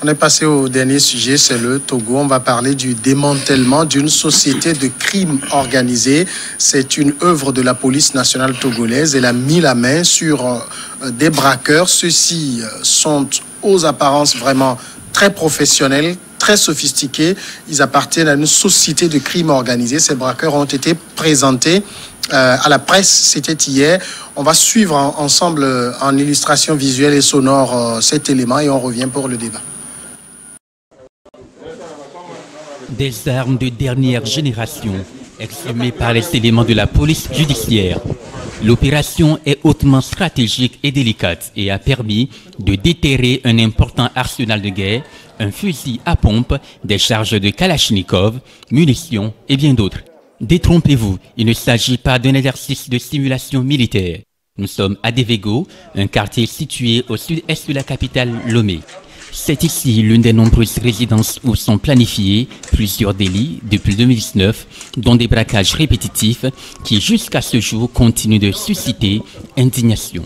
On est passé au dernier sujet, c'est le Togo. On va parler du démantèlement d'une société de crime organisé. C'est une œuvre de la police nationale togolaise. Elle a mis la main sur des braqueurs. Ceux-ci sont aux apparences vraiment très professionnels, très sophistiqués. Ils appartiennent à une société de crime organisé. Ces braqueurs ont été présentés à la presse, c'était hier. On va suivre ensemble en illustration visuelle et sonore cet élément et on revient pour le débat. Des armes de dernière génération, exhumées par les éléments de la police judiciaire. L'opération est hautement stratégique et délicate et a permis de déterrer un important arsenal de guerre, un fusil à pompe, des charges de Kalachnikov, munitions et bien d'autres. Détrompez-vous, il ne s'agit pas d'un exercice de simulation militaire. Nous sommes à Devego, un quartier situé au sud-est de la capitale Lomé. C'est ici l'une des nombreuses résidences où sont planifiés plusieurs délits depuis 2019, dont des braquages répétitifs qui jusqu'à ce jour continuent de susciter indignation.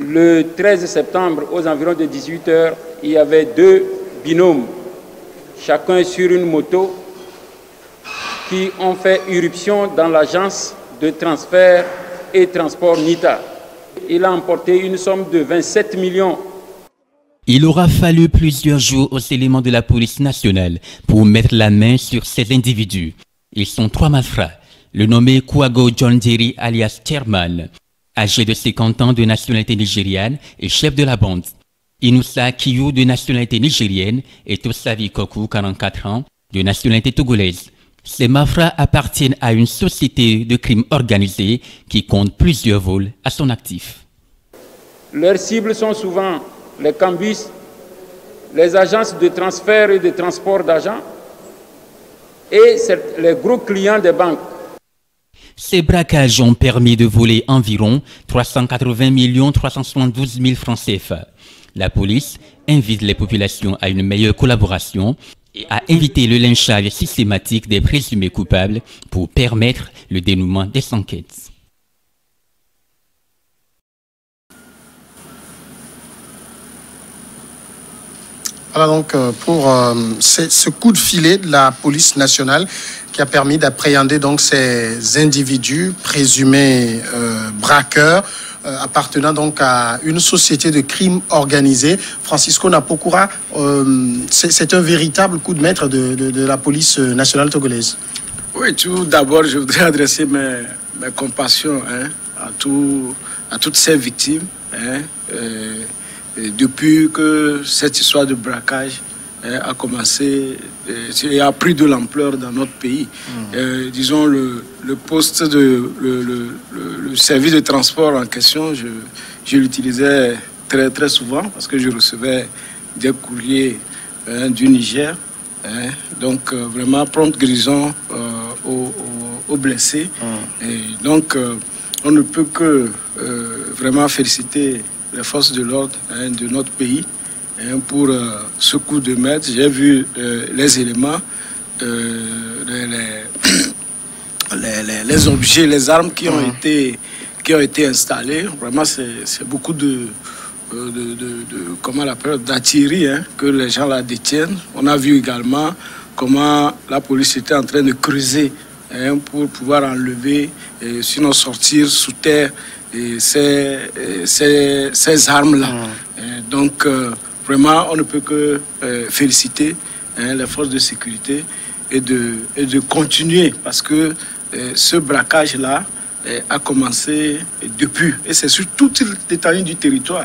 Le 13 septembre, aux environs de 18h, il y avait deux binômes, chacun sur une moto, qui ont fait irruption dans l'agence de transfert et transport NITA. Il a emporté une somme de 27 millions. Il aura fallu plusieurs jours aux éléments de la police nationale pour mettre la main sur ces individus. Ils sont trois malfrats. Le nommé Kouago John Jerry alias Chairman, âgé de 50 ans de nationalité nigériane et chef de la bande. Inoussa Kiyou de nationalité nigérienne et Tosavi Koku, 44 ans, de nationalité togolaise. Ces malfrats appartiennent à une société de crime organisé qui compte plusieurs vols à son actif. Leurs cibles sont souvent les cambus, les agences de transfert et de transport d'argent et les gros clients des banques. Ces braquages ont permis de voler environ 380 372 000 francs CFA. La police invite les populations à une meilleure collaboration et à éviter le lynchage systématique des présumés coupables pour permettre le dénouement des enquêtes. Voilà donc pour ce coup de filet de la police nationale qui a permis d'appréhender donc ces individus présumés braqueurs appartenant donc à une société de crime organisé. Francisco Napokura, c'est un véritable coup de maître de la police nationale togolaise. Oui, tout d'abord, je voudrais adresser mes compassions à toutes ces victimes. Depuis que cette histoire de braquage a commencé et a pris de l'ampleur dans notre pays. Disons, le poste le service de transport en question, je l'utilisais très, très souvent parce que je recevais des courriers du Niger. Donc, vraiment, prompte guérison aux blessés. Et donc, on ne peut que vraiment féliciter les forces de l'ordre de notre pays pour ce coup de maître. J'ai vu les éléments, les objets, les armes qui ont été installées. Vraiment, c'est beaucoup d'artillerie que les gens la détiennent. On a vu également comment la police était en train de creuser pour pouvoir enlever, sinon sortir sous terre ces armes-là. Donc, vraiment, on ne peut que féliciter les forces de sécurité et de continuer parce que ce braquage-là a commencé depuis, et c'est sur toute l'étendue du territoire.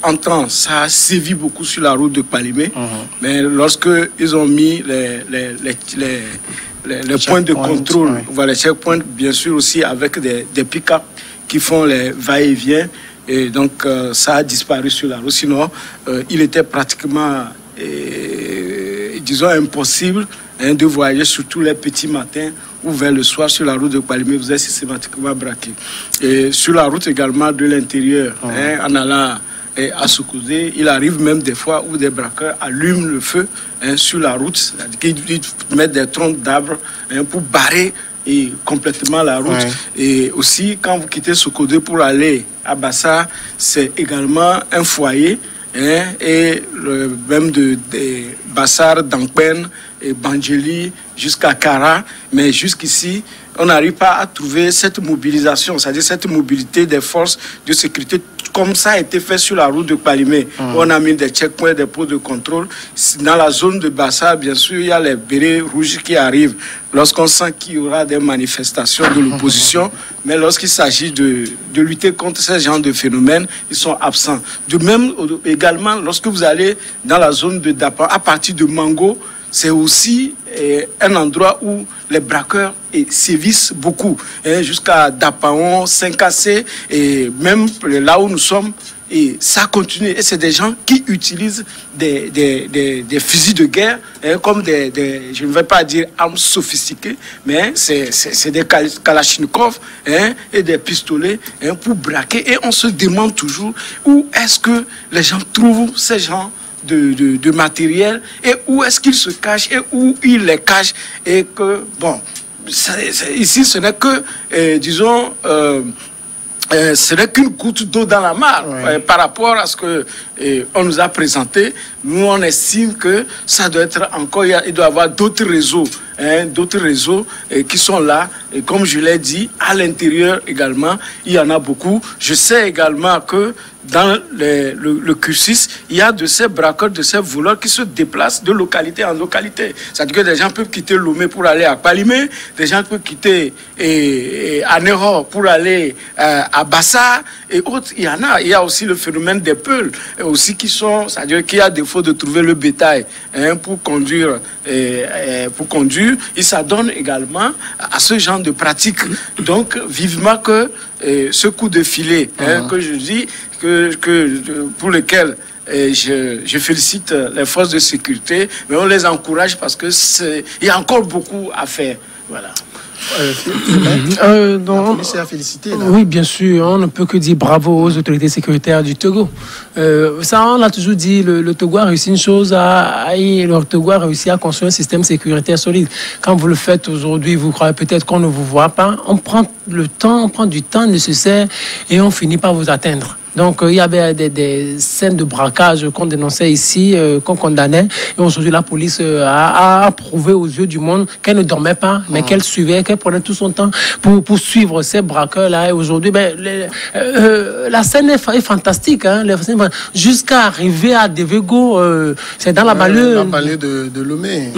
Entrant, ça a sévi beaucoup sur la route de Palimé, mais lorsque ils ont mis les points de contrôle, voilà, les checkpoints, bien sûr aussi avec des pick-up qui font les va-et-vient, et donc ça a disparu sur la route. Sinon, il était pratiquement, disons, impossible de voyager, surtout les petits matins ou vers le soir sur la route de Palimé, vous êtes systématiquement braqué. Et sur la route également de l'intérieur, en allant à Soukoudé, il arrive même des fois où des braqueurs allument le feu sur la route, c'est-à-dire qu'ils mettent des troncs d'arbres pour barrer complètement la route. Et aussi, quand vous quittez Soukoudé pour aller à Bassa, c'est également un foyer hein, et même de Bassar, d'Ankpen et Bandjeli jusqu'à Kara, mais jusqu'ici, on n'arrive pas à trouver cette mobilisation, c'est-à-dire cette mobilité des forces de sécurité, comme ça a été fait sur la route de Palimé. On a mis des checkpoints, des pots de contrôle. Dans la zone de Bassar, bien sûr, il y a les bérets rouges qui arrivent lorsqu'on sent qu'il y aura des manifestations de l'opposition, mais lorsqu'il s'agit de lutter contre ce genre de phénomènes, ils sont absents. De même, également, lorsque vous allez dans la zone de Dapa, à partir de Mango, c'est aussi un endroit où les braqueurs sévissent beaucoup, jusqu'à Dapaon, 5AC, et même là où nous sommes, et ça continue. Et c'est des gens qui utilisent des fusils de guerre, comme je ne vais pas dire armes sophistiquées, mais c'est des kalachnikovs et des pistolets pour braquer. Et on se demande toujours où est-ce que les gens trouvent ces gens de matériel, et où est-ce qu'ils se cachent et où ils les cachent, et que bon, ici ce n'est que disons ce n'est qu'une goutte d'eau dans la mare, par rapport à ce que on nous a présenté. Nous on estime que ça doit être encore, il doit y avoir d'autres réseaux, qui sont là, et comme je l'ai dit, à l'intérieur également il y en a beaucoup. Je sais également que dans le cursus, il y a de ces braqueurs, de ces voleurs qui se déplacent de localité en localité. C'est-à-dire que des gens peuvent quitter Lomé pour aller à Palimé, des gens peuvent quitter Anéro pour aller à Bassa et autres. Il y en a. Il y a aussi le phénomène des peuls, aussi qui sont, c'est-à-dire qu'il y a défaut de trouver le bétail pour conduire. Il s'adonne également à ce genre de pratique. Donc, vivement que ce coup de filet que je dis, pour lequel je félicite les forces de sécurité, mais on les encourage parce que il y a encore beaucoup à faire. Voilà. La police est à féliciter, là. Oui, bien sûr, on ne peut que dire bravo aux autorités sécuritaires du Togo. Ça, on l'a toujours dit, le Togo a réussi une chose, le Togo a réussi à construire un système sécuritaire solide. Quand vous le faites aujourd'hui, vous croyez peut-être qu'on ne vous voit pas. On prend du temps nécessaire et on finit par vous atteindre. Donc, il y avait des scènes de braquage qu'on dénonçait ici, qu'on condamnait. Et aujourd'hui, la police a prouvé aux yeux du monde qu'elle ne dormait pas, mais qu'elle suivait, qu'elle prenait tout son temps pour suivre ces braqueurs-là. Et aujourd'hui, la scène est fantastique. Jusqu'à arriver à Devego, c'est dans la banlieue. La banlieue de Lomé.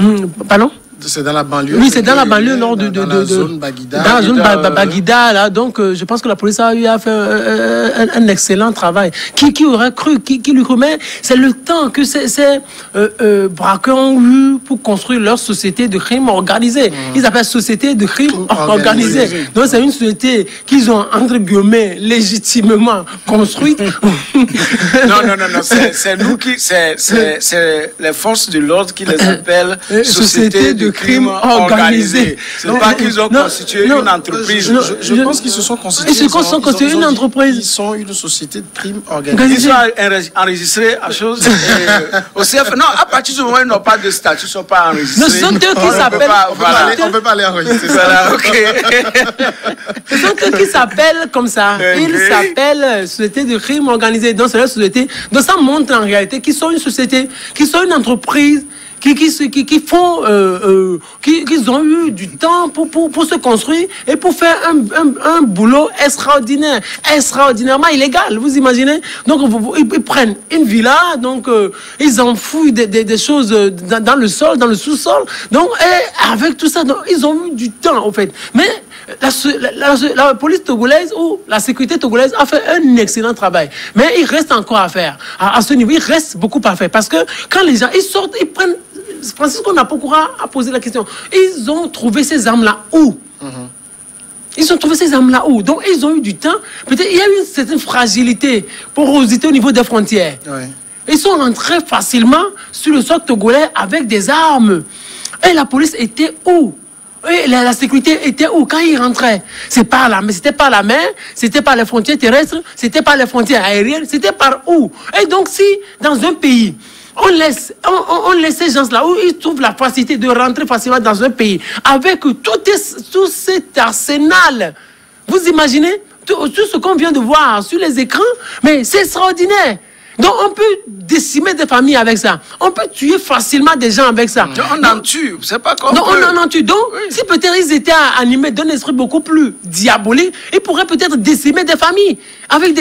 Pardon? C'est dans la banlieue. Oui, c'est dans la banlieue nord dans la zone Baguida. Dans la zone Baguida, là. Donc, je pense que la police a eu à faire un excellent travail. Qui aurait cru, qui lui remet, c'est le temps que ces braqueurs ont eu pour construire leur société de crime organisé. Ils appellent société de crime organisé. Donc, c'est une société qu'ils ont, entre guillemets, légitimement construite. Non. C'est nous c'est les forces de l'ordre qui les appellent société de crime organisé. C'est pas qu'ils ont constitué une entreprise. Je pense qu'ils se sont constitués. Ils se sont constitués une entreprise. Ils sont une société de crime organisé. Ils sont enregistrés à chose. Au CF, non, à partir du moment où ils n'ont pas de statut, ils ne sont pas enregistrés. Ce sont eux qui s'appellent. On ne peut pas les enregistrer. Voilà, ok. Ce sont eux qui s'appellent comme ça. Ils s'appellent société de crime organisé. Donc, c'est la société. Donc, ça montre en réalité qu'ils sont une société, qu'ils sont une entreprise. Qui ont eu du temps pour se construire et pour faire un boulot extraordinairement illégal, vous imaginez. Donc ils prennent une villa, donc ils enfouissent des choses dans le sol, dans le sous-sol, donc et avec tout ça, donc, ils ont eu du temps en fait. Mais la police togolaise ou la sécurité togolaise a fait un excellent travail, mais il reste encore à faire à ce niveau. Il reste beaucoup à faire parce que quand les gens ils sortent, ils prennent. Francisco Napokura a posé la question. Ils ont trouvé ces armes-là où? Ils ont trouvé ces armes-là où? Donc, ils ont eu du temps. Peut-être il y a eu une certaine fragilité, porosité au niveau des frontières. Ouais. Ils sont rentrés facilement sur le sol togolais avec des armes. Et la police était où? Et la sécurité était où quand ils rentraient? C'est par la mer, c'était par la mer, c'était par les frontières terrestres, c'était par les frontières aériennes, c'était par où? Et donc, si dans un pays, on laisse ces gens-là où ils trouvent la facilité de rentrer facilement dans un pays avec tout cet arsenal. Vous imaginez tout ce qu'on vient de voir sur les écrans? Mais c'est extraordinaire. Donc on peut décimer des familles avec ça. On peut tuer facilement des gens avec ça. On en tue, c'est pas comme... Non, on en tue. Donc, si peut-être ils étaient animés d'un esprit beaucoup plus diabolique, ils pourraient peut-être décimer des familles. Avec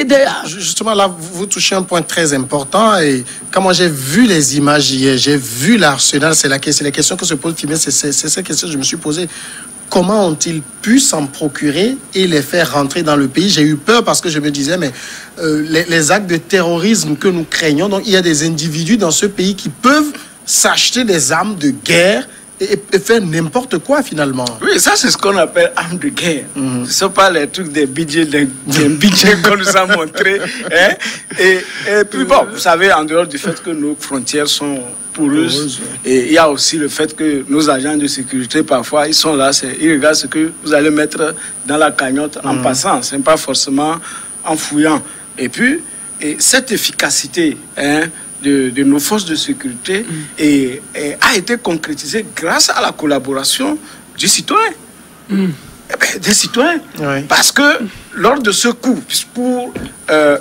Justement, là, vous touchez un point très important. Et quand moi j'ai vu les images hier, j'ai vu l'arsenal, c'est la question que se pose Phimé, c'est cette question que je me suis posée. Comment ont-ils pu s'en procurer et les faire rentrer dans le pays? J'ai eu peur parce que je me disais, mais les actes de terrorisme que nous craignons, donc il y a des individus dans ce pays qui peuvent s'acheter des armes de guerre et faire n'importe quoi finalement. Oui, ça c'est ce qu'on appelle armes de guerre. Ce ne sont pas les trucs des budgets qu'on nous a montrés. Hein? Et puis bon, vous savez, en dehors du fait que nos frontières sont poreuses, et il y a aussi le fait que nos agents de sécurité, parfois, ils sont là, ils regardent ce que vous allez mettre dans la cagnotte en passant, ce n'est pas forcément en fouillant. Et puis, cette efficacité, hein, de nos forces de sécurité a été concrétisée grâce à la collaboration du citoyen. Des citoyens. Oui. Parce que lors de ce coup, pour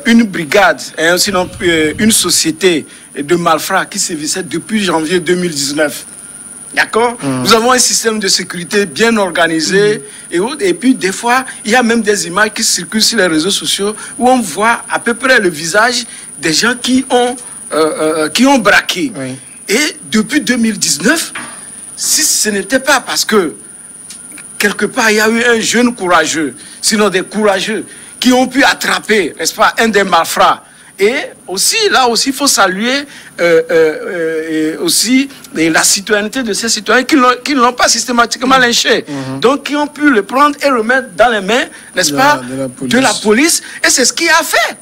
une brigade, et sinon une société de malfrats qui sévissait depuis janvier 2019, d'accord, nous avons un système de sécurité bien organisé et puis des fois, il y a même des images qui circulent sur les réseaux sociaux où on voit à peu près le visage des gens qui ont braqué. Oui. Et depuis 2019, si ce n'était pas parce que quelque part il y a eu un jeune courageux, sinon des courageux qui ont pu attraper, n'est-ce pas, un des malfrats. Et aussi, là aussi, il faut saluer aussi la citoyenneté de ces citoyens qui ne l'ont pas systématiquement lynché. Donc, qui ont pu le prendre et le mettre dans les mains, n'est-ce pas, de la police. Et c'est ce qu'il a fait.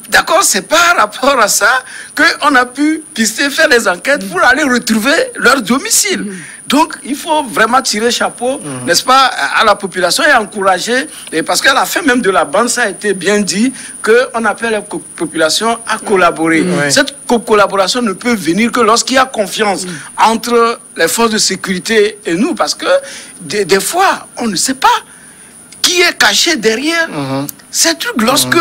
D'accord, c'est par rapport à ça qu'on a pu pister, faire des enquêtes pour aller retrouver leur domicile. Donc, il faut vraiment tirer chapeau, n'est-ce pas, à la population et encourager, et parce qu'à la fin même de la bande, ça a été bien dit, qu'on appelle la population à collaborer. Cette collaboration ne peut venir que lorsqu'il y a confiance entre les forces de sécurité et nous, parce que des fois, on ne sait pas qui est caché derrière ces trucs. Lorsque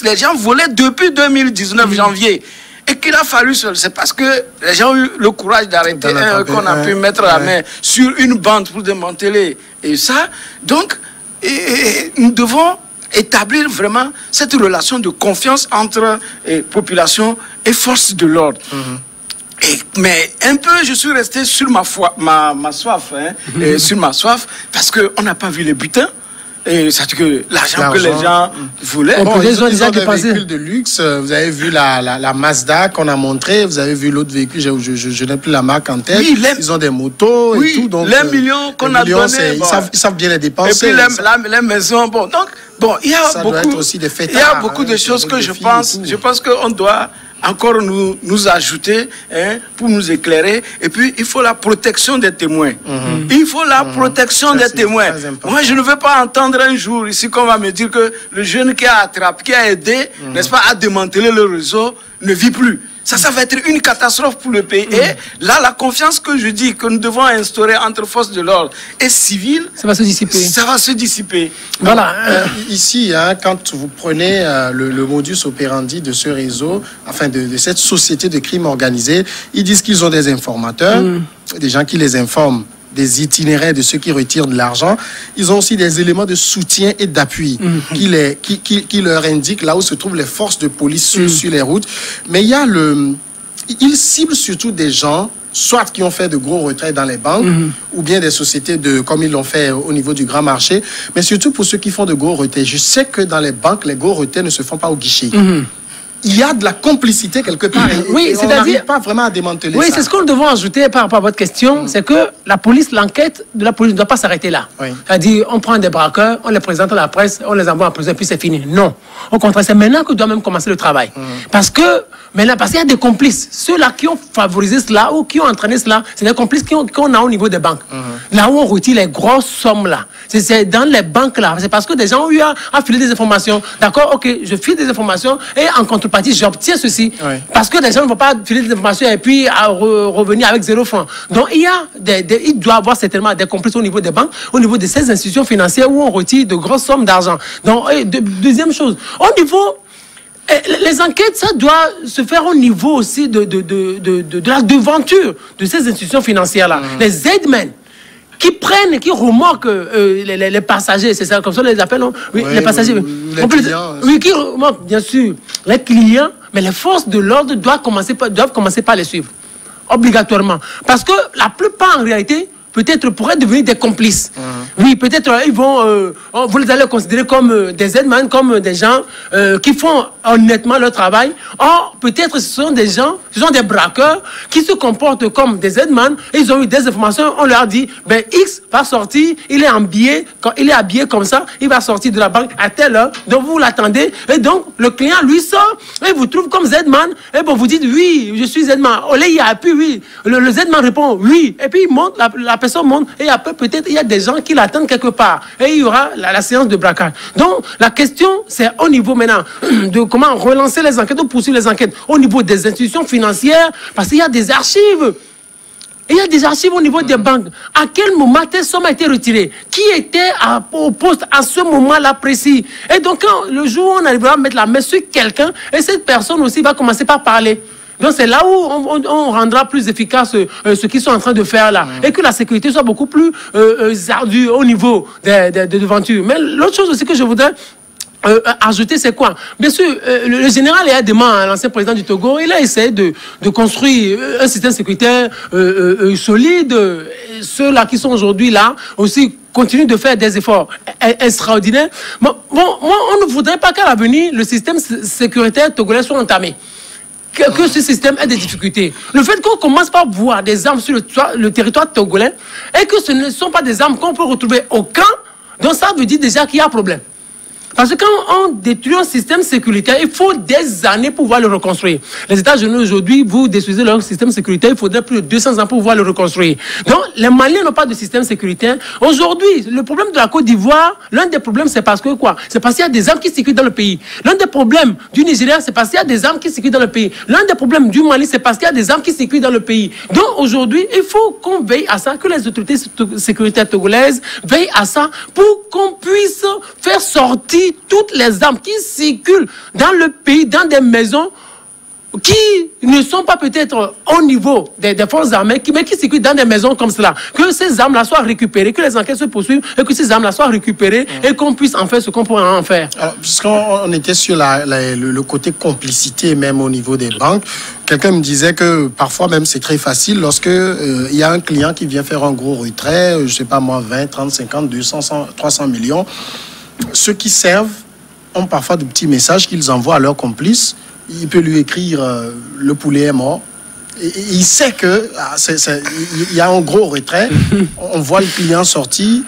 les gens volaient depuis 2019 janvier, et qu'il a fallu, c'est parce que les gens ont eu le courage d'arrêter qu'on a pu mettre la main sur une bande pour démanteler et ça. Donc, nous devons établir vraiment cette relation de confiance entre population et forces de l'ordre. Mais un peu, je suis resté sur ma soif, sur ma soif, parce qu'on n'a pas vu les butins. Et ça veut dire que l'argent que les gens voulaient. Bon, ils ont des véhicules de luxe. Vous avez vu la Mazda qu'on a montré. Vous avez vu l'autre véhicule. Je n'ai plus la marque en tête. Oui, ils ont des motos et tout. Donc, les millions qu'on a donnés. Ils savent bien les dépenser. Et puis les maisons. Bon, donc, il y a beaucoup. Aussi des fêtards, il y a beaucoup de choses que je pense qu'on doit encore nous ajouter pour nous éclairer. Et puis, il faut la protection des témoins. Il faut la protection des témoins. Moi, je ne veux pas entendre un jour ici qu'on va me dire que le jeune qui a attrapé, qui a aidé, n'est-ce pas, à démanteler le réseau, ne vit plus. Ça va être une catastrophe pour le pays. Et là, la confiance que je dis que nous devons instaurer entre forces de l'ordre et civils, ça va se dissiper. Ça va se dissiper. Voilà. Ici, quand vous prenez le modus operandi de ce réseau, enfin de cette société de crime organisé, ils disent qu'ils ont des informateurs, des gens qui les informent des itinéraires de ceux qui retirent de l'argent. Ils ont aussi des éléments de soutien et d'appui qui leur indiquent là où se trouvent les forces de police sur les routes. Mais il y a ils ciblent surtout des gens, soit qui ont fait de gros retraits dans les banques, ou bien des sociétés comme ils l'ont fait au niveau du grand marché, mais surtout pour ceux qui font de gros retraits. Je sais que dans les banques, les gros retraits ne se font pas au guichet. Il y a de la complicité quelque part. Oui, on n'arrive pas vraiment à démanteler ça. Oui, c'est ce que nous devons ajouter par rapport à votre question, c'est que l'enquête de la police ne doit pas s'arrêter là. C'est-à-dire, on prend des braqueurs, on les présente à la presse, on les envoie en prison, puis c'est fini. Non. Au contraire, c'est maintenant que doit même commencer le travail. Parce qu'il y a des complices. Ceux-là qui ont favorisé cela ou qui ont entraîné cela, c'est des complices qu'on a au niveau des banques. Là où on retire les grosses sommes là. C'est dans les banques là. C'est parce que des gens ont eu à filer des informations. D'accord, ok, je file des informations et en contrepartie, j'obtiens ceci. Parce que les gens ne vont pas filer des informations et puis revenir avec 0 francs. Donc il doit y avoir certainement des complices au niveau des banques, au niveau de ces institutions financières où on retire de grosses sommes d'argent. Donc, deuxième chose, au niveau Les enquêtes, ça doit se faire au niveau aussi de la devanture de ces institutions financières-là. Les aidements qui prennent, qui remorquent les passagers, c'est ça, comme ça on les appelle, non? Oui, les passagers. Oui, qui remorquent, bien sûr, les clients, mais les forces de l'ordre doivent commencer par les suivre, obligatoirement. Parce que la plupart, en réalité, peut-être pourraient devenir des complices. Oui, peut-être ils vont, vous les allez considérer comme des aidements, comme des gens qui font honnêtement leur travail. Or, peut-être ce sont des gens, ce sont des braqueurs qui se comportent comme des aidements. Ils ont eu des informations, on leur dit, ben X va sortir, il est habillé comme ça, il va sortir de la banque à telle heure, donc vous l'attendez, et donc le client lui sort, et vous trouve comme Z-Man, et bon, vous dites, oui, je suis Z-Man. Olé, et puis oui, le Z-Man répond, oui, et puis il monte, la personne monte, et après peut-être il y a des gens qui l'attendent quelque part, et il y aura la séance de braquage. Donc la question, c'est au niveau maintenant de comment relancer les enquêtes, ou poursuivre les enquêtes au niveau des institutions financières, parce qu'il y a des archives. Il y a des archives au niveau des banques. À quel moment telle somme a été retirée? Qui était au poste à ce moment-là précis? Et donc, quand le jour où on arrivera à mettre la main sur quelqu'un, et cette personne aussi va commencer par parler. Donc, c'est là où on rendra plus efficace ce qu'ils sont en train de faire là. Et que la sécurité soit beaucoup plus ardue au niveau des devantures. Mais l'autre chose aussi que je voudrais ajouter, c'est quoi? Bien sûr, le général Eyadema, l'ancien président du Togo, il a essayé de construire un système sécuritaire solide. Ceux-là qui sont aujourd'hui là aussi continuent de faire des efforts extraordinaires. Bon, moi, on ne voudrait pas qu'à l'avenir, le système sécuritaire togolais soit entamé. Que ce système ait des difficultés. Le fait qu'on commence par voir des armes sur le territoire togolais et que ce ne sont pas des armes qu'on peut retrouver au camp, donc ça veut dire déjà qu'il y a un problème. Parce que quand on détruit un système sécuritaire, il faut des années pour pouvoir le reconstruire. Les États-Unis aujourd'hui, vous détruisez leur système sécuritaire, il faudrait plus de 200 ans pour pouvoir le reconstruire. Donc, les Maliens n'ont pas de système sécuritaire. Aujourd'hui, le problème de la Côte d'Ivoire, l'un des problèmes, c'est parce que quoi? C'est parce qu'il y a des armes qui circulent dans le pays. L'un des problèmes du Nigeria, c'est parce qu'il y a des armes qui circulent dans le pays. L'un des problèmes du Mali, c'est parce qu'il y a des armes qui circulent dans le pays. Donc, aujourd'hui, il faut qu'on veille à ça, que les autorités sécuritaires togolaises veillent à ça pour qu'on puisse faire sortir toutes les armes qui circulent dans le pays, dans des maisons qui ne sont pas peut-être au niveau des forces armées, mais qui circulent dans des maisons comme cela. Que ces armes-là soient récupérées, que les enquêtes se poursuivent et que ces armes-là soient récupérées et qu'on puisse en faire ce qu'on pourrait en faire. Alors, puisqu'on était sur le côté complicité même au niveau des banques, quelqu'un me disait que parfois même c'est très facile lorsque il y a un client qui vient faire un gros retrait, je ne sais pas moi, 20, 30, 50, 200, 100, 300 millions. Ceux qui servent ont parfois de petits messages qu'ils envoient à leurs complices. Il peut lui écrire le poulet est mort. Et il sait que il y a un gros retrait. On voit le client sortir.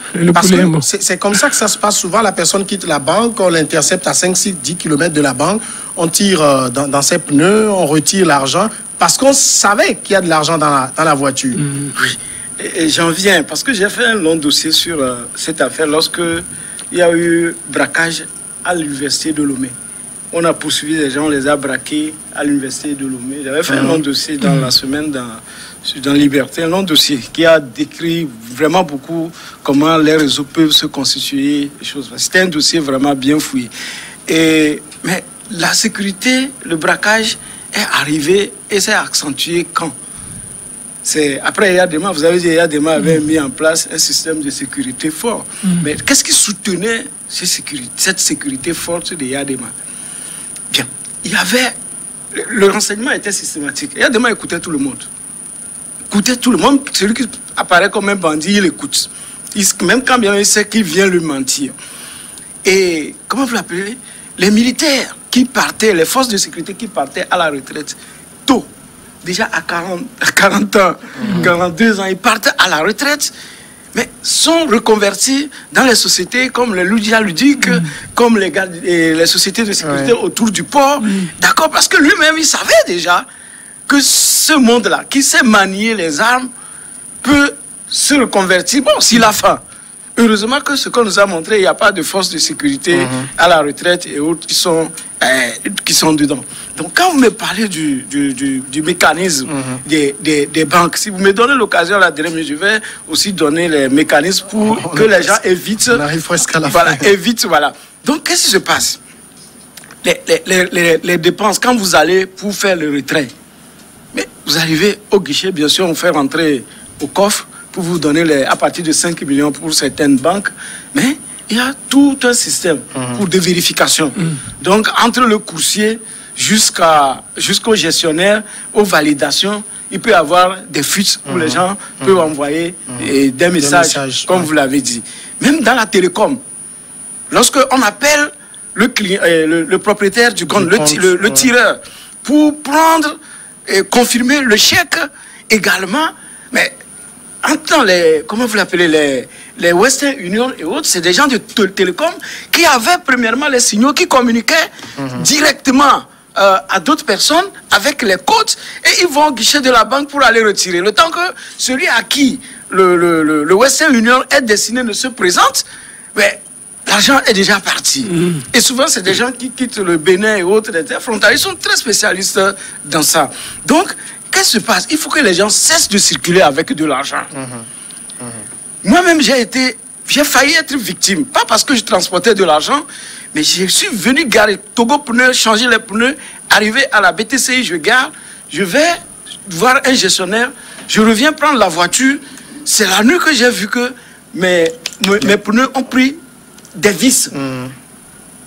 C'est comme ça que ça se passe souvent. La personne quitte la banque, on l'intercepte à 5, 6, 10 km de la banque. On tire dans ses pneus, on retire l'argent parce qu'on savait qu'il y a de l'argent dans la voiture. Oui. Et j'en viens parce que j'ai fait un long dossier sur cette affaire lorsque il y a eu braquage à l'université de Lomé. On a poursuivi les gens, on les a braqués à l'université de Lomé. J'avais fait un long dossier dans la semaine dans Liberté, un long dossier qui a décrit vraiment beaucoup comment les réseaux peuvent se constituer, des choses. C'était un dossier vraiment bien fouillé. Mais la sécurité, le braquage est arrivé et s'est accentué quand? Après Eyadema, vous avez dit Eyadema avait mis en place un système de sécurité fort. Mais qu'est-ce qui soutenait cette sécurité forte de Eyadema? Bien, il y avait... Le renseignement était systématique. Eyadema écoutait tout le monde. Écoutait tout le monde. Celui qui apparaît comme un bandit, il écoute. Même quand bien il sait qu'il vient lui mentir. Et, comment vous l'appelez? Les militaires qui partaient, les forces de sécurité qui partaient à la retraite, tôt, déjà à 40 ans, 42 ans, ils partent à la retraite, mais sont reconvertis dans les sociétés comme les Ludia Ludiques, comme les sociétés de sécurité autour du port. D'accord, parce que lui-même, il savait déjà que ce monde-là, qui sait manier les armes, peut se reconvertir. Bon, s'il a faim. Heureusement que ce qu'on nous a montré, il n'y a pas de forces de sécurité à la retraite et autres qui sont dedans. Donc, quand vous me parlez du mécanisme des banques, si vous me donnez l'occasion, la dernière minute, je vais aussi donner les mécanismes pour que les gens évitent. On arrive presque à la fin. Voilà. Donc, qu'est-ce qui se passe? les dépenses, quand vous allez pour faire le retrait, mais vous arrivez au guichet, bien sûr, on fait rentrer au coffre pour vous donner à partir de 5 millions pour certaines banques, mais il y a tout un système pour des vérifications. Donc, entre le coursier jusqu'au gestionnaire, aux validations, il peut y avoir des fuites où les gens peuvent envoyer des messages, comme vous l'avez dit. Même dans la télécom, lorsque on appelle le propriétaire du compte, le tireur, pour prendre et confirmer le chèque également, mais entre comment vous l'appelez, les Western Union et autres, c'est des gens de télécom qui avaient premièrement les signaux qui communiquaient directement à d'autres personnes avec les codes et ils vont au guichet de la banque pour aller retirer. Le temps que celui à qui le Western Union est destiné ne se présente, mais l'argent est déjà parti. Et souvent, c'est des gens qui quittent le Bénin et autres, les frontaliers, ils sont très spécialistes dans ça. Donc, qu'est-ce qui se passe? Il faut que les gens cessent de circuler avec de l'argent. Moi-même, j'ai failli être victime. Pas parce que je transportais de l'argent, mais je suis venu garer Togo Pneus, changer les pneus, arriver à la BTCI, je gare, je vais voir un gestionnaire, je reviens prendre la voiture. C'est la nuit que j'ai vu que mes pneus ont pris des vis.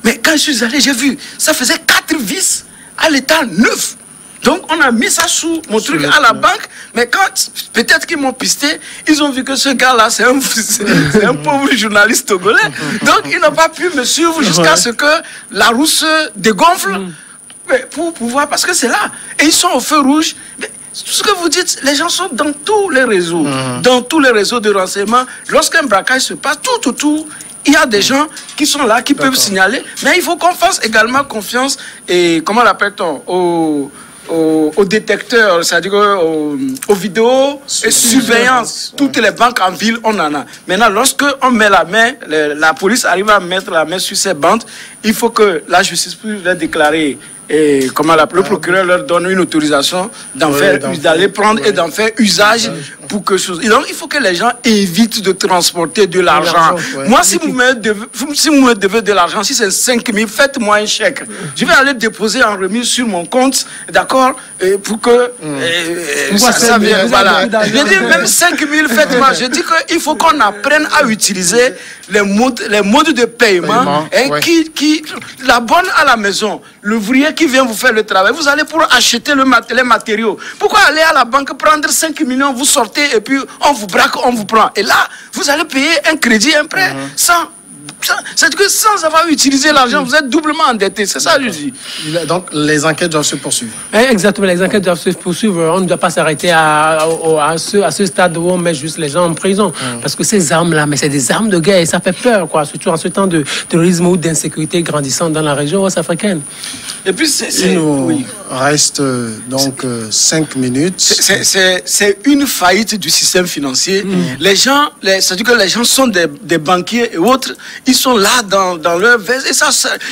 Mais quand je suis allé, j'ai vu, ça faisait 4 vis à l'état neuf. Donc, on a mis ça sous mon truc à la banque, mais quand peut-être qu'ils m'ont pisté, ils ont vu que ce gars-là, c'est un pauvre journaliste togolais. Donc, ils n'ont pas pu me suivre jusqu'à ce que la roue se dégonfle pour pouvoir, parce que c'est là. Et ils sont au feu rouge. Mais tout ce que vous dites, les gens sont dans tous les réseaux, dans tous les réseaux de renseignement. Lorsqu'un braquage se passe, tout autour, il y a des gens qui sont là, qui peuvent signaler, mais il faut qu'on fasse également confiance, et comment l'appelle-t-on, aux détecteurs, c'est-à-dire aux vidéos et surveillance. Toutes les banques en ville, on en a. Maintenant, lorsque on met la main, la police arrive à mettre la main sur ces bandes, il faut que la justice puisse les déclarer. Et comment le procureur leur donne une autorisation d'aller prendre et d'en faire usage pour que chose. Et donc, il faut que les gens évitent de transporter de l'argent. Moi, si vous me devez de l'argent, si c'est 5 000, faites-moi un chèque. Je vais aller déposer en remise sur mon compte, d'accord, pour que ça vienne. Voilà. Je dis même 5 000, faites-moi. Je dis qu'il faut qu'on apprenne à utiliser les modes de paiement qui l'abonne à la maison. L'ouvrier qui vient vous faire le travail, vous allez pour acheter les matériaux. Pourquoi aller à la banque prendre 5 millions, vous sortez et puis on vous braque, on vous prend. Et là, vous allez payer un crédit, un prêt, c'est que sans avoir utilisé l'argent, vous êtes doublement endetté. C'est ça, je dis. Donc, les enquêtes doivent se poursuivre. Exactement, les enquêtes doivent se poursuivre. On ne doit pas s'arrêter à ce stade où on met juste les gens en prison. Parce que ces armes-là, mais c'est des armes de guerre et ça fait peur, quoi. Surtout en ce temps de terrorisme ou d'insécurité grandissante dans la région ouest-africaine. Et puis, il nous reste donc 5 minutes. C'est une faillite du système financier. Les gens, c'est-à-dire que les gens sont des banquiers et autres. Ils sont là dans leur veste et ça,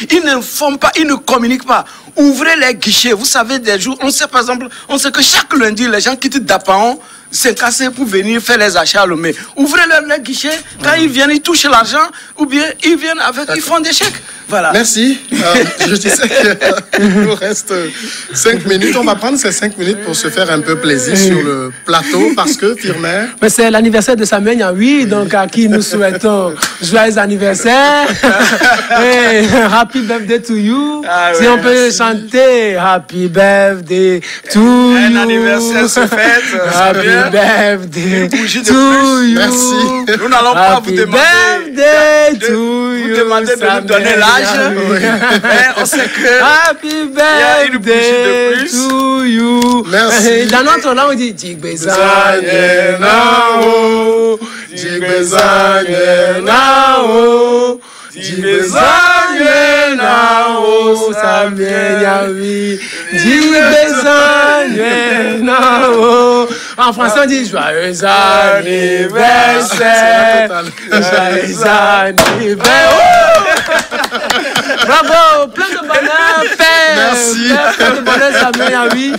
ils n'informent pas, ils ne communiquent pas. Ouvrez les guichets. Vous savez, des jours, on sait par exemple, on sait que chaque lundi, les gens quittent Dapaon, c'est cassé pour venir faire les achats à Lomé. Ouvrez les guichets. Quand ils viennent, ils touchent l'argent ou bien ils viennent ils font des chèques. Voilà. Merci. Je disais qu'il nous reste 5 minutes. On va prendre ces 5 minutes pour se faire un peu plaisir sur le plateau parce que, Firmin... Mais c'est l'anniversaire de Samuel Niaoui, donc à qui nous souhaitons joyeux anniversaire. Hey, happy birthday to you. Si on peut chanter Happy birthday to you. Un anniversaire se fête. Happy birthday to you. Merci. Nous n'allons pas vous demander de nous donner l'âge. On sait que Happy birthday to you. Merci. Dans notre langue, on dit Jigbezanye Nao, Jigbezanye Nao, Jigbezanye Nao, Samuel Niaoui, Jigbezanye Nao. En français, on dit joyeux anniversaire. Joyeux anniversaire. Bravo, plein de bonheur, père. Merci. Plein de bonheur, Samuel Niaoui.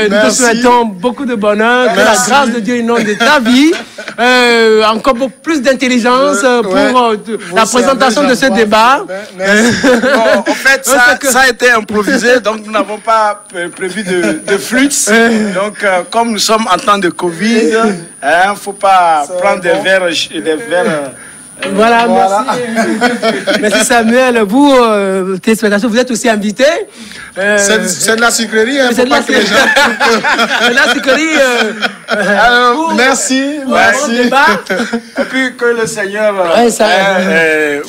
Nous te souhaitons beaucoup de bonheur, que la grâce de Dieu inonde ta vie. encore beaucoup plus d'intelligence pour la présentation de ce débat. Bon, en fait, ça a été improvisé, donc nous n'avons pas prévu de flux. Donc, comme nous sommes en temps de Covid, il ne faut pas prendre des verres. Voilà, merci. Merci Samuel. Vous, téléspectateurs, vous êtes aussi invités. C'est de la sucrerie, hein, c'est de la sucrerie. Merci. Et puis que le Seigneur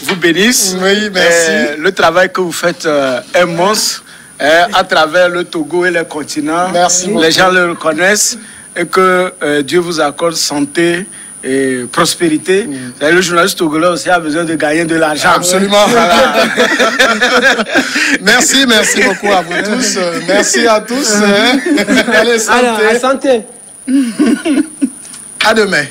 vous bénisse. Oui, merci. Le travail que vous faites est monstre à travers le Togo et le continent. Merci beaucoup. Les gens le reconnaissent et que Dieu vous accorde santé et prospérité. Le journaliste togolais aussi a besoin de gagner de l'argent. Absolument. Voilà. Merci beaucoup à vous tous. Merci à tous. Allez, santé. À santé. À demain.